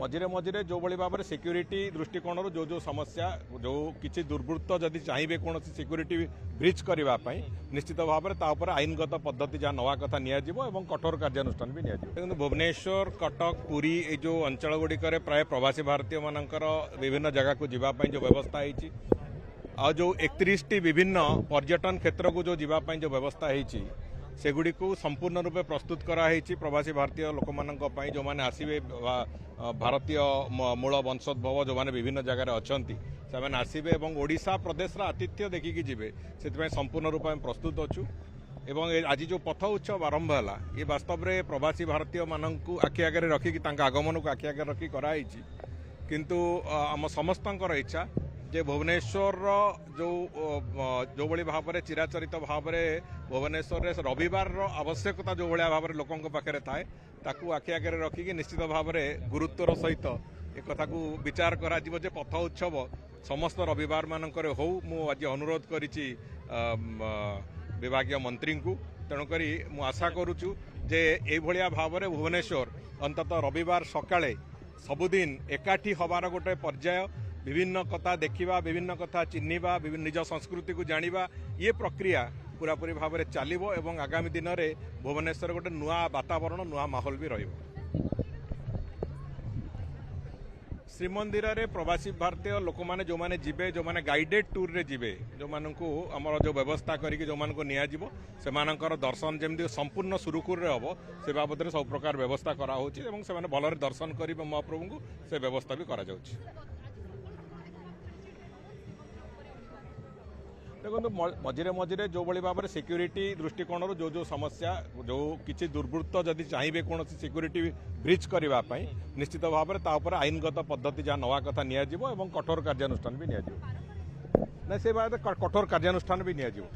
मझे मझे जो भाव में सिक्यूरीटी दृष्टिकोण जो जो समस्या जो किसी दुर्वृत्त जदि चाहिए कौन सिक्यूरीटी ब्रीच करने निश्चित भाव में आईनगत पद्धति जहाँ नवा कथा नियाजिबो कठोर कार्यानुष्ठान भी नियाजिबो। भुवनेश्वर कटक पुरी ये जो अंचल गुड़िक प्राय प्रवासी भारतीय मानकर विभिन्न जगह को जीवाई जो व्यवस्था होती आ जो 31टी विभिन्न पर्यटन क्षेत्र को जो जीवाई जो व्यवस्था होती सेगुड़ी को संपूर्ण रूपे प्रस्तुत कराई प्रवासी भारतीय लोक मान जो मैंने आसवे भारतीय मूल वंशोद्भव जो मैंने विभिन्न जगह अच्छा से आसवे और ओडिशा प्रदेश आतिथ्य देखिकी जी से संपूर्ण रूप में प्रस्तुत अच्छु एवं आज जो पथ उत्सव आरंभ है ये वास्तव में प्रवासी भारतीय मानक आखि आगे रखिकी आगमन को आखि आगे रखी कराई किंतु आम समस्त इच्छा जे भुवनेश्वर जो भाई भाव में चिराचरित भाव में भुवनेश्वर रे रविवार आवश्यकता जो भाया भाव में लोकों पाखे थाए ताकू आखि आगे रखिकी निश्चित भाव में गुरुत्वर सहित एक कथा को विचार करा जे पथ उत्सव समस्त रविवार मानक हो मु आज अनुरोध करिछि विभागीय मंत्री को तेणुक मु आशा करुचु जे ए भलिया भाव में भुवनेश्वर अंतत रविवार सकाळे सबुदिन एकाठी हबार गोटे पर्याय विभिन्न कथा देखा विभिन्न कथा चिन्हवा विभिन्न निज संस्कृति को जानिबा ये प्रक्रिया पूरापूरी भाव में चलो एवं आगामी दिन में भुवनेश्वर गोटे नुआ वातावरण नुआ माहौल भी रहिबो। श्रीमंदिर रे प्रवासी भारतीय लोक मैंने जो मैंने जीवे जो मैंने गाइडेड टूर रे जीवे जो मानू आमर जो व्यवस्था करी जो मानक नियाजिबो से मानकर दर्शन जमी संपूर्ण सुरुखुर रे हबो से बाबद में सब प्रकार व्यवस्था करा होची एवं से माने भलरे दर्शन करिबे महाप्रभु को से व्यवस्था भी करा जाउची। देखो मझे मझे जो भाव में सिक्यूरीटी दृष्टिकोण जो जो समस्या जो किसी दुर्वृत्त जदि चाहिए कौन सिक्यूरीटी ब्रीच करने निश्चित भाव में आईनगत पद्धति जहाँ नवा कथा नियाजिबो कठोर कार्यानुष्ठान भी नियाजिबो। ना से बात कठोर कार्यानुष्ठान भी नियाजिबो।